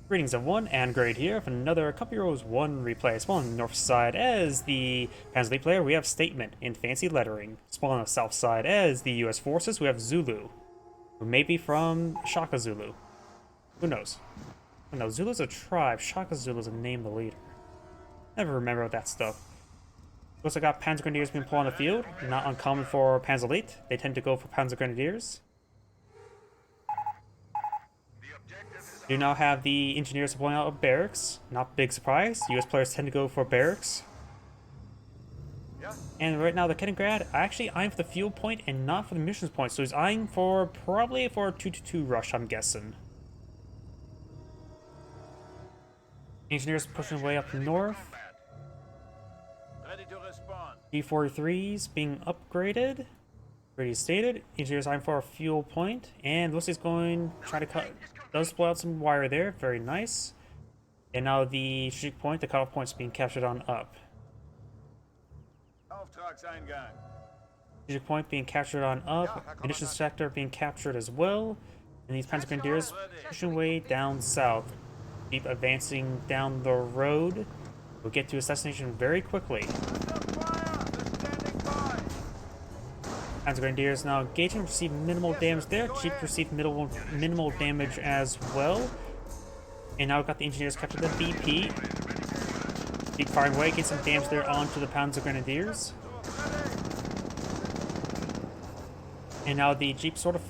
Greetings everyone, and Grade here for another Company Heroes 1 replay. Spawn on the north side as the Panzer player, we have Statement in fancy lettering. Spawn on the south side as the US forces, we have Zulu, who may be from Shaka Zulu. Who knows? Oh, no, Zulu's a tribe, Shaka Zulu's a name of the leader. Never remember that stuff. We also got Panzer Grenadiers being put on the field, not uncommon for Panzer Elite. They tend to go for Panzer Grenadiers. You now have the engineers deploying out of barracks. Not big surprise. US players tend to go for barracks. And right now the Kaliningrad actually eyeing for the fuel point and not for the missions point. So he's eyeing for probably for a 2-2 rush, I'm guessing. Engineers pushing way up north. D-43s being upgraded. Already stated. Engineers eyeing for a fuel point. And looks like he's going to try to cut. Does blow out some wire there, very nice. And now the strategic point, the cutoff point is being captured on up. Strategic point being captured on up, munitions sector being captured as well. And these Panzer Grenadiers pushing way down south. Keep advancing down the road. We'll get to assassination very quickly. Panzer Grenadiers now engaging, receive minimal damage there. Jeep received minimal damage as well. And now we've got the engineers capture the BP. Keep firing away, get some damage there onto the Panzer Grenadiers. And now the Jeep sort of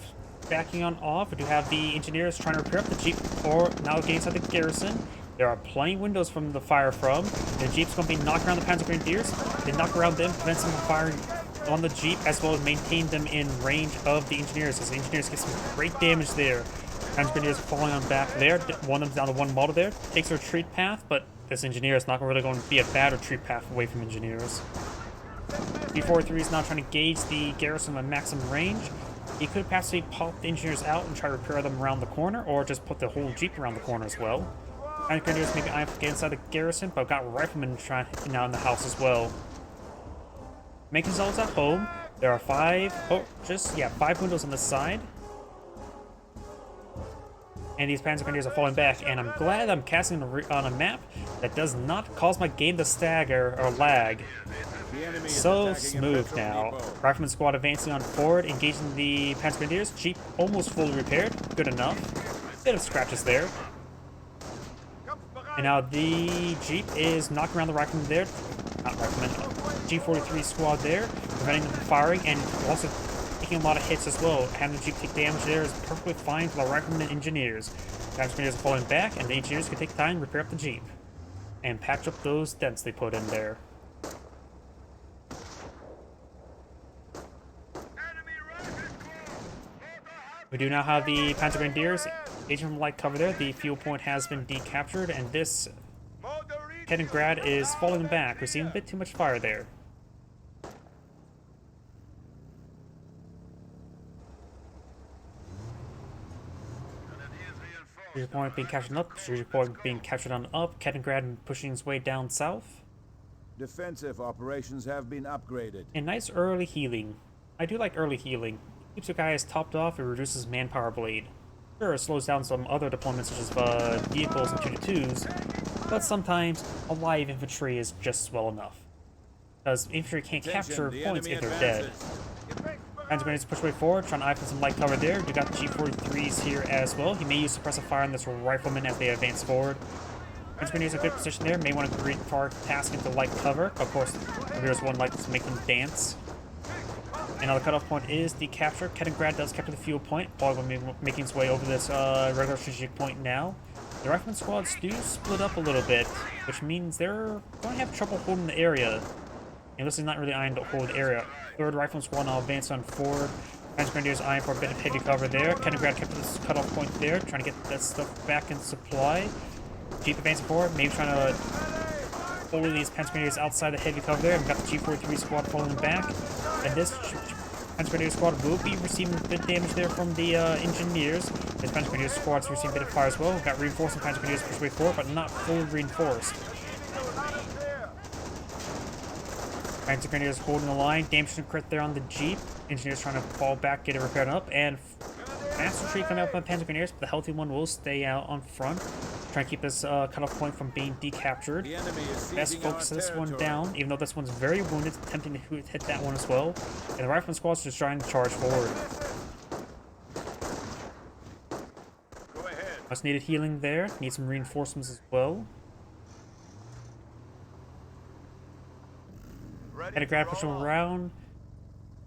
backing on off. We do have the engineers trying to repair up the Jeep, or now getting inside the garrison. There are plenty of windows from the fire from. The Jeep's going to be knocking around the Panzer Grenadiers. They knock around them, prevent them from firing on the Jeep, as well as maintain them in range of the engineers, as the engineers get some great damage there. Panzer Grenadiers falling on back there. One of them's down to one model there. Takes a retreat path, but this engineer is not really going to be a bad retreat path away from engineers. B-43 is now trying to gauge the garrison at maximum range. He could possibly pop the engineers out and try to repair them around the corner, or just put the whole Jeep around the corner as well. Panzer Grenadiers maybe eyeing to get inside the garrison, but got riflemen trying now in the house as well. Making themselves at home. There are five windows on the side. And these Panzer Grenadiers are falling back, and I'm glad I'm casting on a map that does not cause my game to stagger or lag. So smooth now. Rifleman squad advancing on forward, engaging the Panzer Grenadiers. Jeep almost fully repaired. Good enough. Bit of scratches there. And now the Jeep is knocking around the rifleman there. Not rifleman. G-43 squad there, preventing them from firing, and also taking a lot of hits as well. Having the Jeep take damage there is perfectly fine for the riflemen and engineers. The engineers are falling back, and the engineers can take time to repair up the Jeep and patch up those dents they put in there. We do now have the Panzer Grenadiers engaging from light cover there. The fuel point has been decaptured, and this Kaliningrad is falling back, receiving a bit too much fire there. Strategic point being captured up, strategic point being captured on up, Kaliningrad pushing its way down south. Defensive operations have been upgraded. And nice early healing. I do like early healing. Keeps your guys topped off and reduces manpower bleed. Sure, it slows down some other deployments such as vehicles and 2-2s, but sometimes a live infantry is just well enough. Because infantry can't capture points if they're dead. Panzer Grenadiers push way forward, trying to eye for some light cover there. You got the G-43s here as well. He may use suppressive fire on this rifleman as they advance forward. Panzer Grenadiers are in a good position there. May want to far task into light cover. Of course, there's one light to make them dance. And now the cutoff point is the capture. Kaliningrad does capture the fuel point. Probably making its way over this regular strategic point now. The rifleman squads do split up a little bit, which means they're going to have trouble holding the area. And this is not really eyeing to hold the area. Third rifleman squad now advance on forward. Panzer Grenadiers eyeing for a bit of heavy cover there. Kaliningrad kept this cutoff point there, trying to get that stuff back in supply. Jeep advancing forward, maybe trying to pull these Panzer Grenadiers outside the heavy cover there. We've got the G-43 squad falling back. And this Panzer Grenadier squad will be receiving a bit of damage there from the engineers. This Panzer Grenadier squad is receiving a bit of fire as well. We've got reinforcing Panzer Grenadiers push way forward, but not fully reinforced. Panzer Grenadiers holding the line, damage and crit there on the Jeep. Engineers trying to fall back, get it repaired up, and fast retreat coming up on Panzer Grenadiers, but the healthy one will stay out on front. Trying to keep this cutoff point from being decaptured. The enemy is Best seizing our focus this one territory. down, even though this one's very wounded, attempting to hit that one as well. And the rifleman squad's just trying to charge forward. Go ahead. Much needed healing there. Need some reinforcements as well. Had to grab push him around.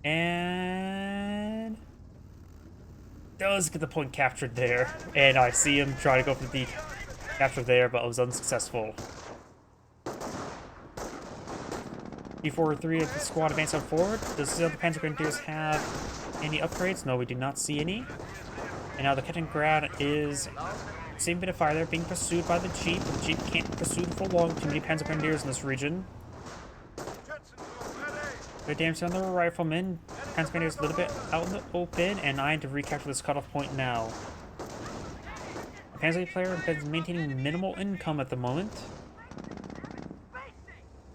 And does get the point captured there. And I see him try to go for the capture there, but it was unsuccessful. P43 of the squad advancing forward. Does the other Panzer Grenadiers have any upgrades? No, we do not see any. And now the Kettengrad is same bit of fire there, being pursued by the Jeep. The Jeep can't pursue for long. Too many Panzer Grenadiers in this region. Good damage on the rifleman. Panzer Grenadiers a little bit out in the open, and I need to recapture this cutoff point now. The Panzer League player has been maintaining minimal income at the moment.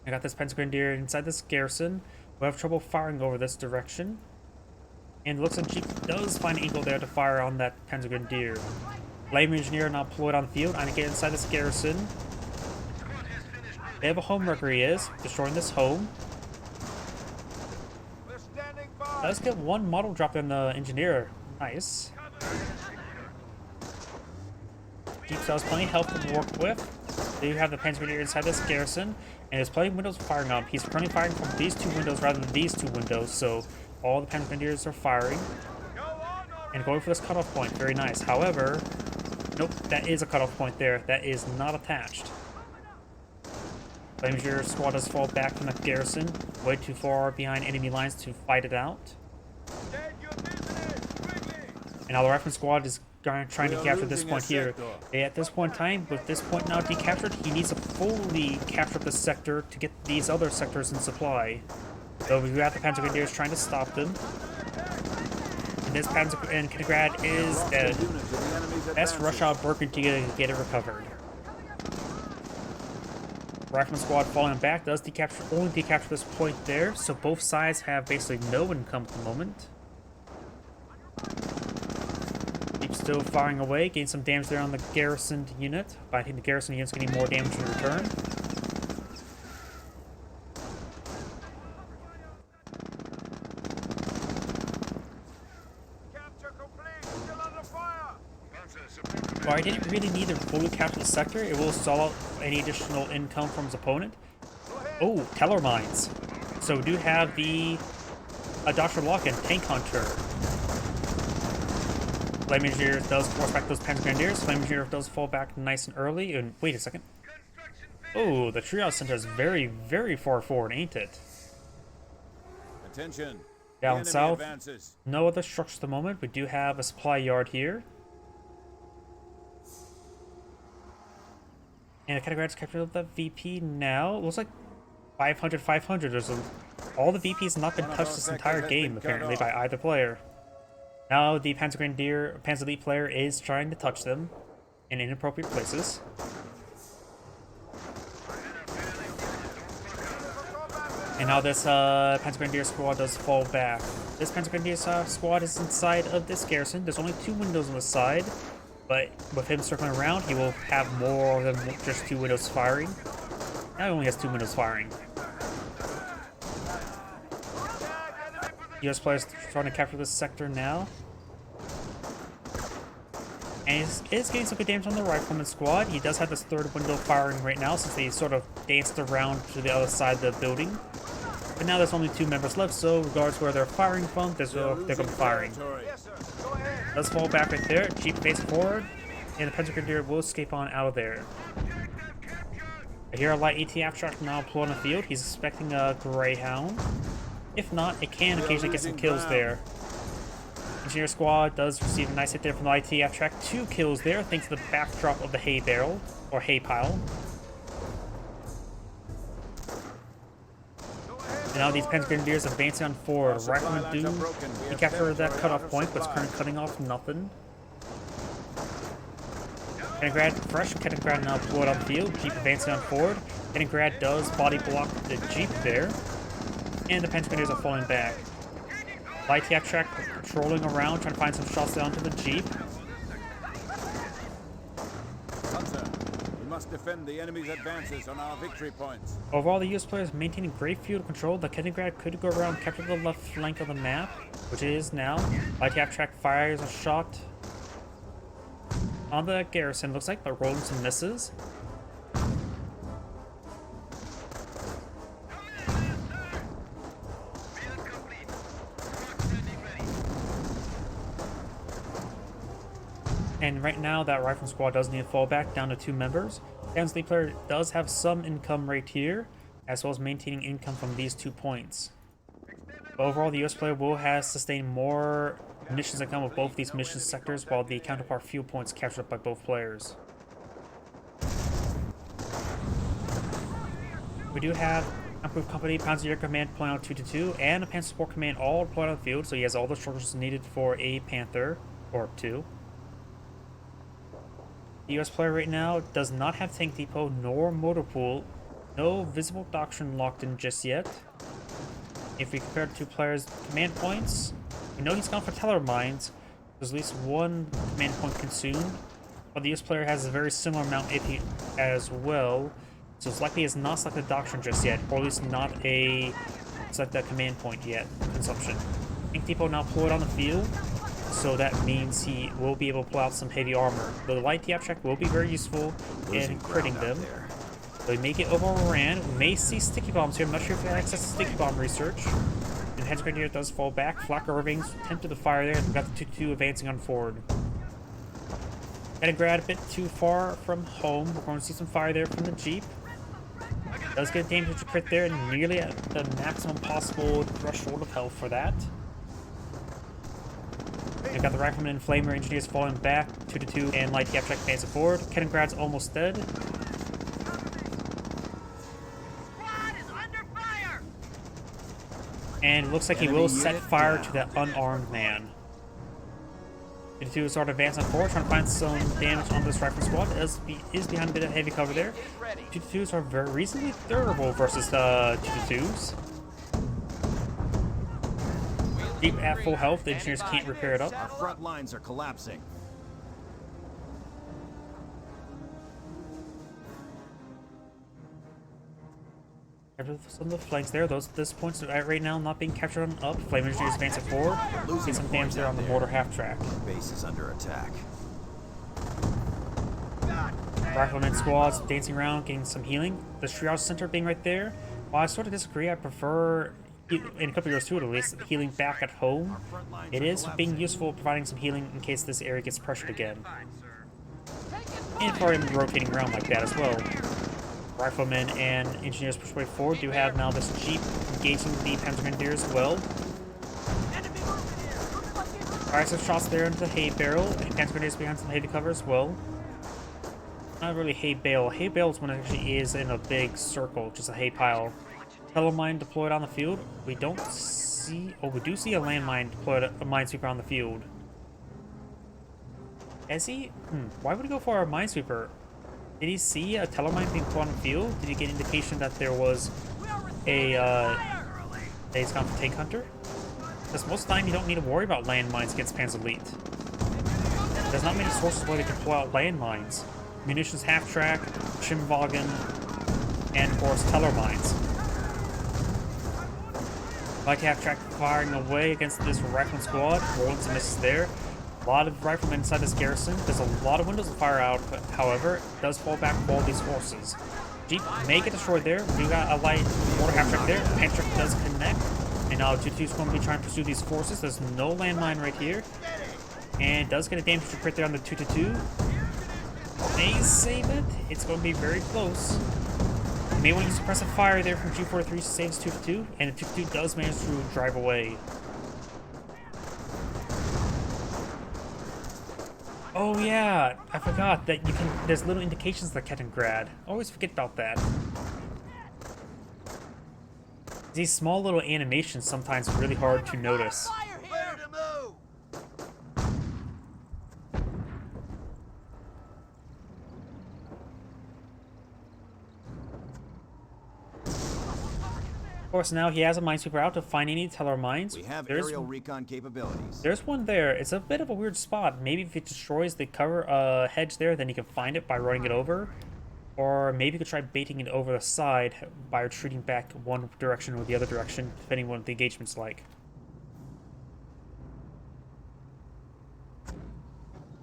I got this Panzer Grenadier inside this garrison. We'll have trouble firing over this direction. And it looks like Jeep does find an angle there to fire on that Panzer Grenadier. Flame Engineer now deployed on the field. I'm gonna get inside this garrison. They have a home wrecker, he is. Destroying this home. Does get one model drop in the engineer. Nice. Jeep still has plenty of health to work with. There you have the Panzer Grenadier inside this garrison, and there's plenty of windows firing up. He's currently firing from these two windows rather than these two windows, so all the Panzer Grenadiers are firing. And going for this cutoff point, very nice. However, nope, that is a cutoff point there. That is not attached. Flame Engineer squad does fall back from that garrison, way too far behind enemy lines to fight it out. And now the Rifleman squad is trying to capture this point here. At this point in time, with this point now decaptured, he needs to fully capture the sector to get these other sectors in supply. So we have the Panzer Grenadiers trying to stop them. And this Panzer and Kettengrad is dead. Best rush out Burgundy to get it recovered. Rifleman squad falling back does only decapture this point there, so both sides have basically no income at the moment. Keep still firing away, getting some damage there on the garrisoned unit, but I think the garrison unit's getting more damage in return. Well, I didn't really need to fully capture the sector. It will stall out any additional income from his opponent. Oh, Teller mines. So we do have the Dr. Locken, Tank Hunter. Flame Engineer does force back those Panzer Grenadiers. Flame Engineer does fall back nice and early. And wait a second. Oh, the Triage Center is very, very far forward, ain't it? Attention. Down south, advances. no other structures at the moment. We do have a supply yard here. And the Kettengrad captured the VP now. It looks like 500, 500. All the VPs have not been touched this entire game, apparently, by either player. Now the Panzer Grenadier, Panzer Elite player is trying to touch them in inappropriate places. And now this Panzer Grenadier squad does fall back. This Panzer Grenadier squad is inside of this garrison. There's only 2 windows on the side. But with him circling around, he will have more than just 2 windows firing. Now he only has 2 windows firing. US players trying to capture this sector now. And he is getting some good damage on the Rifleman squad. He does have this 3rd window firing right now since they sort of danced around to the other side of the building. But now there's only 2 members left, so regardless where they're firing from, they're going to be firing. Let's fall back right there. Jeep face forward, and the Panzer Grenadier will escape on out of there. I hear a light ATF truck now deployed on the field. He's expecting a Greyhound. If not, it can occasionally get some kills there. Engineer squad does receive a nice hit there from the ITF track. 2 kills there, thanks to the backdrop of the hay barrel, or hay pile. And now these Panzer Grenadiers advancing on forward. Rifleman do he captured that cutoff point, but it's currently cutting off nothing. Kettengrad, fresh Kettengrad now deployed on the field. Jeep advancing on forward. Kettengrad does body block the Jeep there. And the Panzer Grenadiers are falling back. Light TF track patrolling around, trying to find some shots down to the Jeep. must defend the enemy's advances on our victory points. Overall, the US players maintaining great field control. The Kaliningrad could go around, capture the left flank of the map, which it is now. Light track fires a shot on the garrison, looks like, but rolling some misses. And right now, that rifle squad does need to fall back down to 2 members. The player does have some income right here, as well as maintaining income from these 2 points. But overall, the US player will have sustained more munitions income with both these mission sectors, while the counterpart fuel points captured up by both players. We do have Improved Company, Panzer Air Command deploying on 2-2, and a Panzer Support Command all deployed on the field, so he has all the structures needed for a Panther, or 2. The US player right now does not have tank depot nor motor pool, no visible doctrine locked in just yet. If we compare the 2 players' command points, we know he's gone for teller mines. There's at least 1 command point consumed, but the US player has a very similar amount as well, so it's likely he has not selected doctrine just yet, or at least not a selected command point yet consumption. Tank depot now deployed on the field, so that means he will be able to pull out some heavy armor. The light abstract will be very useful in critting them. So we may get overran. We may see sticky bombs here. I'm not sure if we have access to sticky bomb research. And Hedge Grenadier does fall back. Flak Irvings attempted to fire there, and we've got the 2-2 advancing on forward. Kaliningrad a bit too far from home. We're going to see some fire there from the Jeep. Does get damage to crit there, nearly at the maximum possible threshold of health for that. We've got the Rifleman and Flamer Engineers falling back, 2-2, and Light Abstract advancing forward. Kaliningrad's almost dead. And it looks like he will set fire to that unarmed man. 2-2 is sort of advancing forward, trying to find some damage on this rifle squad. Is behind a bit of heavy cover there. 2-2s are very reasonably durable versus the 2-2s. Deep at full health, the engineers can't repair it up. Our front lines are collapsing. Some of the flanks there, this points right now not being captured on up. Flame engineers advancing forward. Get some damage there on the mortar half track. Base is under attack. Rifleman squads dancing around, getting some healing. The triage center being right there. While I sort of disagree, I prefer, in a couple of years too at least, healing back at home. It is being useful, providing some healing in case this area gets pressured again. And for him rotating around like that as well. Riflemen and engineers push way forward. Do have now this Jeep engaging the Panzer Grenadiers as well. Alright, some shots there into the hay barrel, and Panzer Grenadiers behind some heavy cover as well. Not really hay bale. Hay bale is when it actually is in a big circle, just a hay pile. Telemine deployed on the field. We don't see... Oh, we do see a landmine deployed, a minesweeper on the field. Is he? Why would he go for a minesweeper? Did he see a telemine being put on the field? Did he get indication that there was a he's gone for tank hunter? Because most of the time you don't need to worry about landmines against Panzer Elite. There's not many sources where they can pull out landmines. Munitions half track, Schimwagen, and of course teller mines. Light half track firing away against this rifleman squad, rolling some misses there. A lot of riflemen inside this garrison. There's a lot of windows to fire out, but however, it does fall back for all these forces. Jeep may get destroyed there. We got a light mortar half track there. Hand track does connect. And now 2-2 is going to be trying to pursue these forces. There's no landmine right here. And does get a damage to crit there on the 2-2. May save it. It's going to be very close. You may want to use suppressive fire there from G43 to save his 2-2. And the 2-2 does manage to drive away. Oh yeah, I forgot that you can. There's little indications of Kaliningrad. Always forget about that. These small little animations sometimes are really hard to notice. Of course, now he has a minesweeper out to find any teller mines. We have aerial recon capabilities. There's one there. It's a bit of a weird spot. Maybe if it destroys the cover hedge there, then you can find it by running it over. Or maybe you could try baiting it over the side by retreating back one direction or the other direction, depending on what the engagement's like.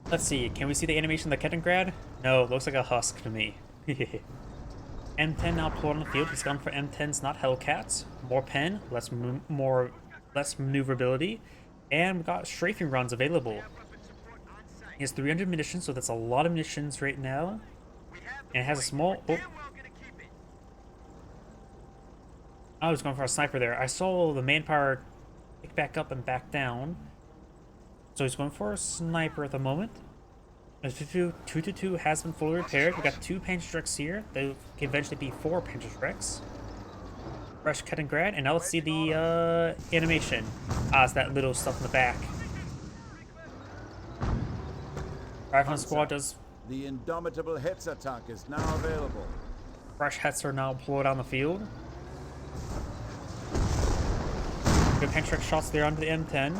Let's see, can we see the animation of the Kettengrad? No, it looks like a husk to me. M10 now pulled on the field. He's gone for M10s, not Hellcats. More pen, less maneuverability, and we got strafing rounds available. He has 300 munitions, so that's a lot of munitions right now. And it has a small... Oh. I was going for a sniper there. I saw the manpower pick back up and back down. So he's going for a sniper at the moment. The 222 has been fully repaired. We got 2 Panzer here. They can eventually be 4 Panzer. Fresh Kettengrad, and now let's see the animation. It's that little stuff in the back. Rifleman squad does... The indomitable Hetzer tank is now available. Fresh Hetzer now deployed on the field. Good Panzer shots there onto the M10.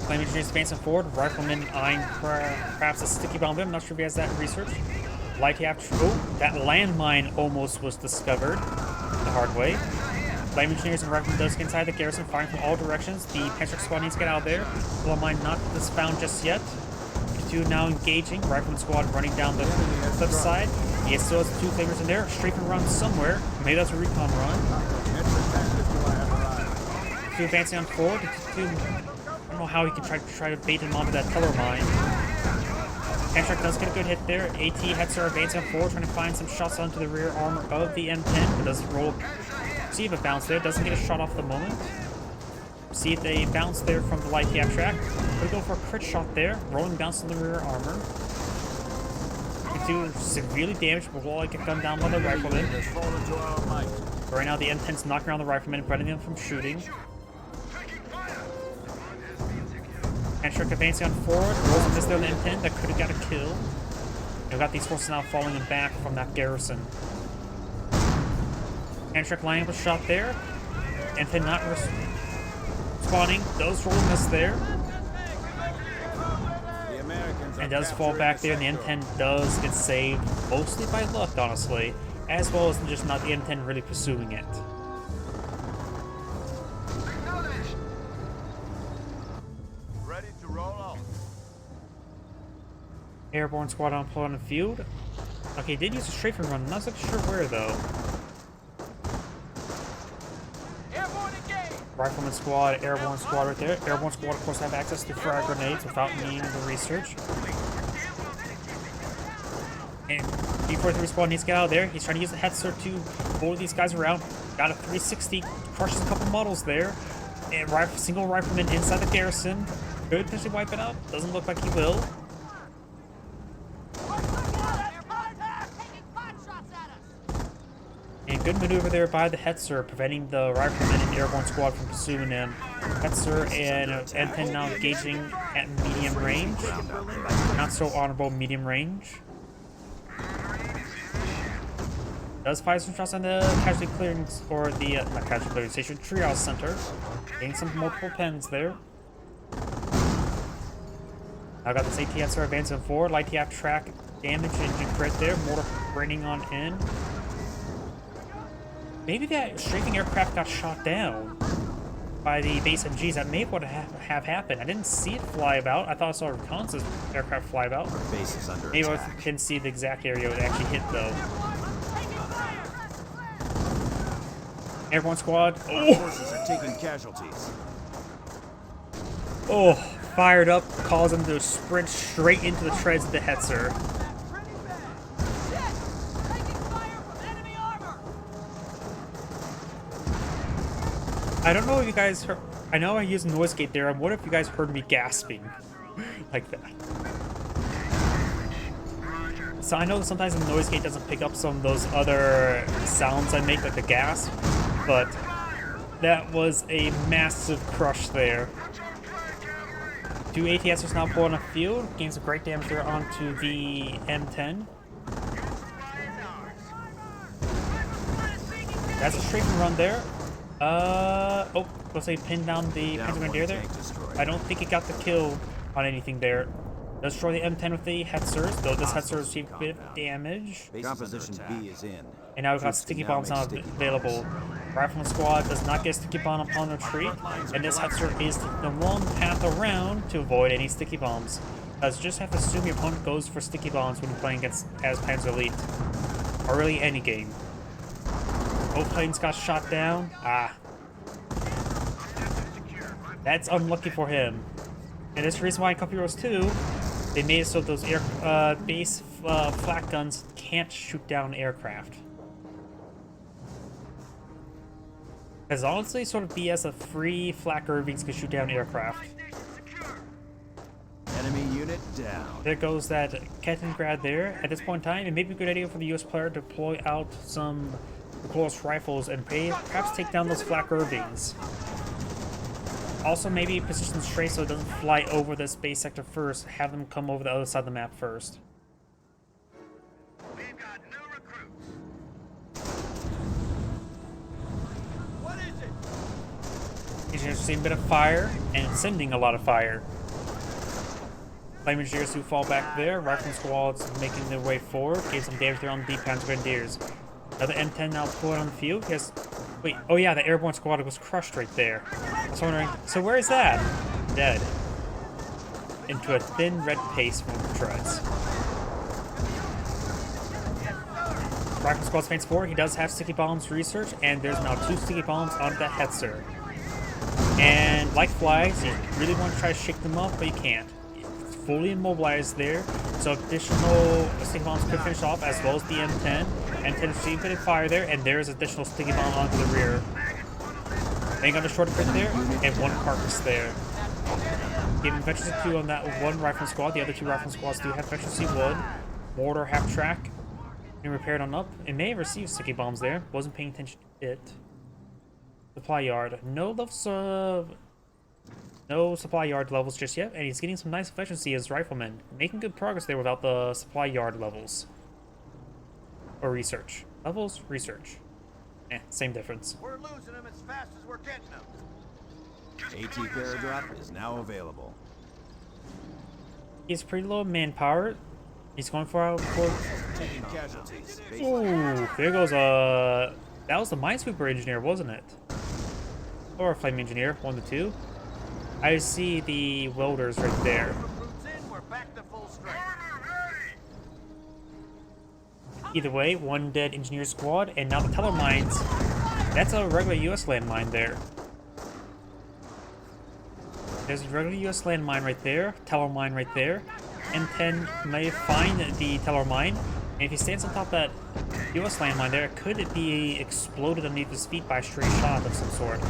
Flame engineers advancing forward. Rifleman eyeing perhaps a sticky bomb there. I'm not sure if he has that in research. Light after. Oh, that landmine almost was discovered the hard way. Flame engineers and riflemen does get inside the garrison, firing from all directions. The Panzer squad needs to get out of there. Blow mine not found just yet. 2 now engaging. Rifleman squad running down the flip side. He still has 2 flamers in there. Strafing run somewhere. Maybe that's a recon run. 2 advancing on forward. 2, I don't know how he can try to bait him onto that teller mine. Panzer does get a good hit there. AT Hetzer advancing on forward, trying to find some shots onto the rear armor of the M10. It does roll. See if it bounced there. Doesn't get a shot off the moment. See if they bounce there from the light cap track. Gonna go for a crit shot there. Rolling bounce on the rear armor. Can do severely damaged, but will I get gunned down by the rifleman. Right now the M10's knocking around the rifleman, preventing them from shooting. Panzer advancing on forward. Rolls and miss there on the M10. That could have got a kill. We've got these forces now falling back from that garrison. Panzer lining up a shot there. M10 not respawning. Does roll and miss there. And does fall back there, and the M10 does get saved, mostly by luck, honestly, as well as just not the M10 really pursuing it. Ready to roll out. Airborne squad on the field. Okay, did use a strafing run. Not so sure where though. Rifleman squad, airborne squad right there. Airborne squad, of course, have access to frag grenades without needing the research. And D43 squad needs to get out of there. He's trying to use the Hetzer to blow these guys around. Got a 360, crushes a couple models there. And single rifleman inside the garrison. Could potentially wipe it out. Doesn't look like he will. And good maneuver there by the Hetzer, preventing the rifleman and airborne squad from pursuing him. Hetzer and M10 now engaging at medium range. Not so honorable medium range. Does fire some shots on the casualty clearance, or the, not casualty clearance station, triage center. Getting some multiple pens there. Now got this AT Hetzer advancing forward. Light TF track damage, engine crit there. Mortar raining on in. Maybe that strafing aircraft got shot down by the base MGs. That may what have happened. I didn't see it fly about. I thought I saw a reconnaissance aircraft fly about. Base is under Maybe attack. I didn't see the exact area it actually hit though. Airborne squad. Our forces are taking casualties. Oh, fired up, causing them to sprint straight into the treads of the Hetzer. I don't know if you guys heard. I know I used noise gate there. What if you guys heard me gasping like that? So I know that sometimes the noise gate doesn't pick up some of those other sounds I make, like the gasp, but that was a massive crush there. 2 ATSers now pulling a field, gains some great damage there onto the M10. That's a strafing run there. Oh, let's say pin down the Panzer Grenadier there. I don't think it got the kill on anything there. Destroy the M10 with the Hetzers, though this Hetzer received a bit of damage. Base Composition is under B attack. is in. And now we've got Troops can sticky now bombs make not sticky available. Rifleman squad does not get sticky bomb upon retreat, and this Hetzer is the one path around to avoid any sticky bombs. As you just have to assume your opponent goes for sticky bombs when you're playing against as Panzer Elite. Or really any game. Both planes got shot down. Ah. That's unlucky for him. And that's the reason why in Couple Heroes 2, they made it so those base flak guns can't shoot down aircraft. Because honestly, sort of BS of free flak Irvings can shoot down aircraft. Enemy unit down. There goes that Kettengrad there. At this point in time, it may be a good idea for the US player to deploy out some close rifles and perhaps take down those flak Irvings. Also, maybe position straight so it doesn't fly over this base sector first. Have them come over the other side of the map first. We've got new recruits. What is it? Engineers receiving a bit of fire and sending a lot of fire. Flame engineers who fall back there. Rifleman squads making their way forward. Gave some damage there on the Panzer Grenadiers. Another M10 now deployed on the field. Yes. Wait. Oh yeah, the airborne squad was crushed right there. I was wondering. So where is that? Dead. Into a thin red paste from the treads. Rifleman squad's faints forward. He does have sticky bombs research, and there's now 2 sticky bombs on the Hetzer. And like flies, you really want to try to shake them up, but you can't. It's fully immobilized there, so additional sticky bombs could finish off, as well as the M10. M10 received a bit of fire there, and there's additional sticky bomb onto the rear. Bang on the short bit there, and 1 carcass there. Giving efficiency 2 on that 1 rifleman squad. The other 2 rifleman squads do have efficiency 1. Mortar half track. And repaired on up. It may have received sticky bombs there. Wasn't paying attention to it. Supply yard. No supply yard levels just yet, and he's getting some nice efficiency as rifleman. Making good progress there without the supply yard levels. Or research. Levels, research. Same difference. We're losing them as fast as we're getting them. AT Paradrop is now available. He's pretty low manpower. He's going for Taking casualties. Ooh, there goes that was the minesweeper engineer, wasn't it? Or a flame engineer, 1 to 2. I see the welders right there. Recruits in, we're back to full strength. Either way, 1 dead engineer squad, and now the teller mines. That's a regular US landmine there. There's a regular US landmine right there, teller mine right there. M10 may find the teller mine, and if he stands on top of that US landmine there, it could be exploded underneath his feet by a stray shot of some sort.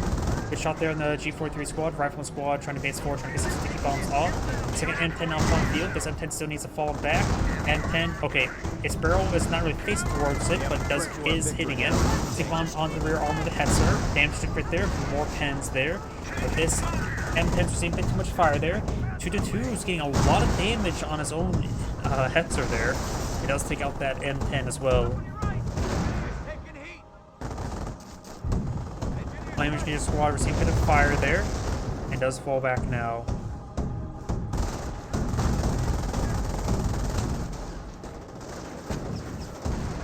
Good shot there on the G43 squad, rifleman squad trying to advance forward, trying to get some sticky bombs off. Second M10 now on the field. This M10 still needs to fall back. M10, okay, its barrel is not really facing towards it, but is hitting it. Sticky bombs on the rear arm of the Hetzer. Damage right there, more pens there. But this M10's receiving a bit too much fire there. 2 to 2 is getting a lot of damage on his own Hetzer there. He does take out that M10 as well. Taking heat. Flame engineer squad receiving a bit of fire there, and does fall back now.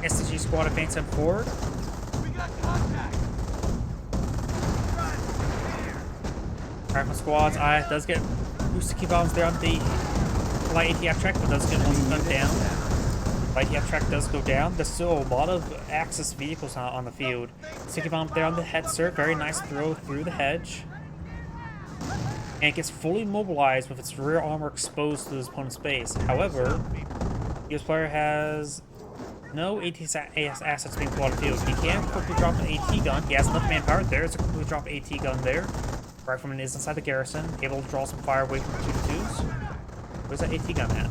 SCG squad advancing forward. We got contact. Rifle squads, does get 2 sticky bombs there on the light ATF track, but does get 1 gun down. Light ATF track does go down. There's still a lot of Axis vehicles on the field. Sticky bomb there on the Hetzer. Very nice throw through the hedge. And it gets fully mobilized with its rear armor exposed to his opponent's base. However, this player has no AT assets being pulled out of the field. He can quickly drop an AT gun. He has enough manpower. There's a quickly drop AT gun there. Rifleman is inside the garrison, able to draw some fire away from the 2 to 2s. Where's that AT gun at?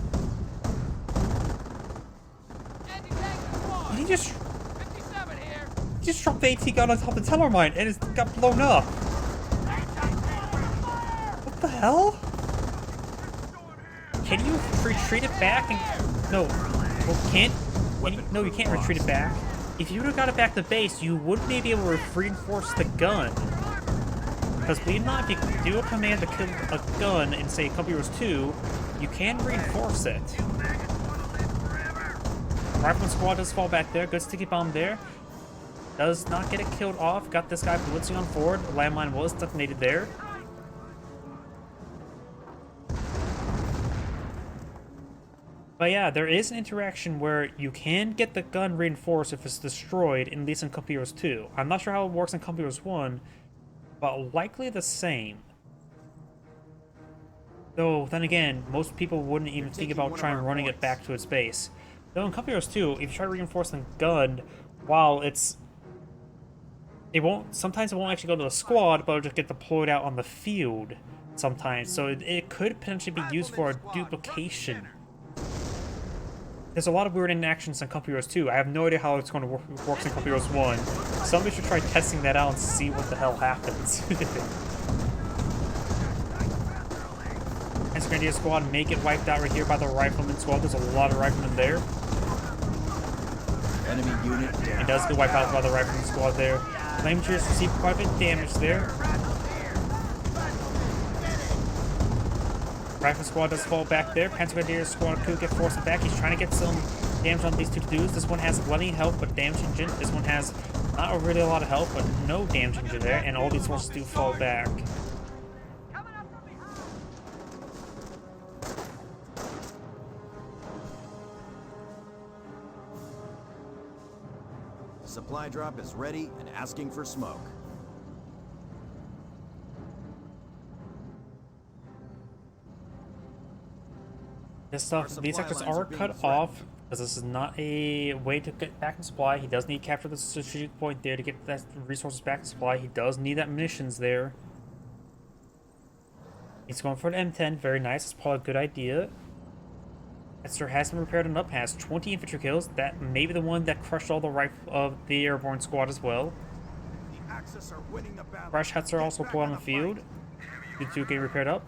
Did he just... 57 here. He just dropped the AT gun on top of the teller mine and it got blown up. What the hell? Can you retreat it back and... No. Well, can't... No, you can't retreat it back. If you would have got it back to base, you would maybe be able to reinforce the gun. Because believe it or not, if you do a command to kill a gun in, say, Couple Heroes 2, you can reinforce it. Rifleman squad does fall back there. Good sticky bomb there. Does not get it killed off. Got this guy blitzing on forward. Landmine was detonated there. But yeah, there is an interaction where you can get the gun reinforced if it's destroyed, at least in Company Heroes 2. I'm not sure how it works in Company Heroes 1, but likely the same. Though, then again, most people wouldn't even think about trying running it back to its base. Though in Company Heroes 2, if you try to reinforce the gun, while sometimes it won't actually go to the squad, but it'll just get deployed out on the field sometimes. So it could potentially be used for a duplication. There's a lot of weird interactions in Company Heroes 2. I have no idea how it's going to work in Company Heroes 1. Somebody should try testing that out and see what the hell happens. Panzer Grenadier squad may get wiped out right here by the Rifleman squad. There's a lot of Riflemen there. Enemy unit down. It does get wiped out by the Rifleman squad there. Flametruers receive quite a bit of damage there. Rifle squad does fall back there. Panzer Grenadier squad could get forced back. He's trying to get some damage on these two dudes. This one has plenty of health, but damage engine. This one has not really a lot of health, but no damage engine there. And all these forces do fall back. The supply drop is ready and asking for smoke. These sectors are cut off because this is not a way to get back in supply. He does need to capture the strategic point there to get that resources back in supply. He does need that munitions there. He's going for an M10. Very nice. It's probably a good idea. Panzer has been repaired and up. Has 20 infantry kills. That may be the one that crushed all of the airborne squad as well. The Axis are winning the battle. Crash huts are also put on the field. The two getting repaired up.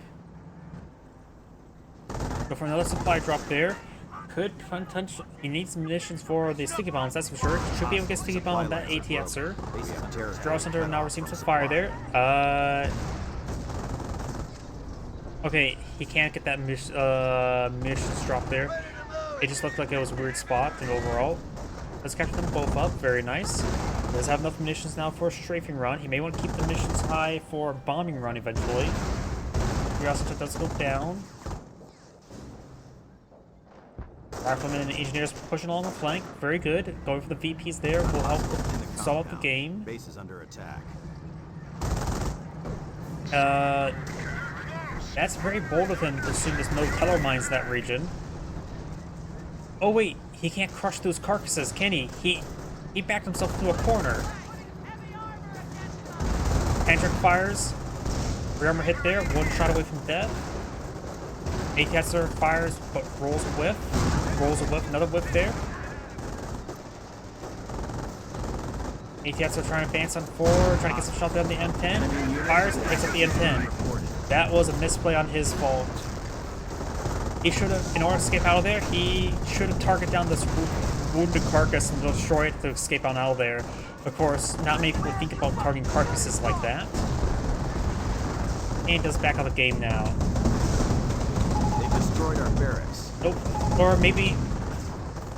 Go for another supply drop there. Could potentially. He needs munitions for the sticky bombs, that's for sure. Should be able to get sticky bomb on that ATXer. Draw center now receives some fire there. Okay, he can't get that munitions drop there. It just looked like it was a weird spot, and overall. Let's capture them both up. Very nice. Does have enough munitions now for a strafing run. He may want to keep the munitions high for a bombing run eventually. Curiosity does go down. Riflemen and engineers pushing along the flank. Very good. Going for the VPs there will help solve the game. Base is under attack. That's very bold of him to assume there's no teller mines in that region. Oh wait, he can't crush those carcasses, can he? He backed himself into a corner. Hendrick fires. Rear armor hit there. One shot away from death. ATSR fires, but rolls a whiff. Rolls a whiff. Another whiff there. ATSR trying to advance on forward. Trying to get some shots down the M10. Fires and picks up the M10. That was a misplay on his fault. He should have, in order to escape out of there, he should have targeted down this wounded carcass and destroy it to escape on out of there. Of course, not many people think about targeting carcasses like that. And does back out of the game now. They destroyed our barracks. Nope. Or maybe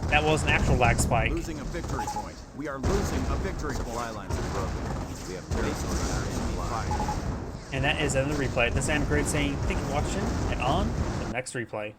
that was an actual lag spike. Losing a victory point. We are losing a victory point. Supply lines are broken. We have bases on our enemy fire. And that is in the replay. This is Great saying thank you for watching, and on to the next replay.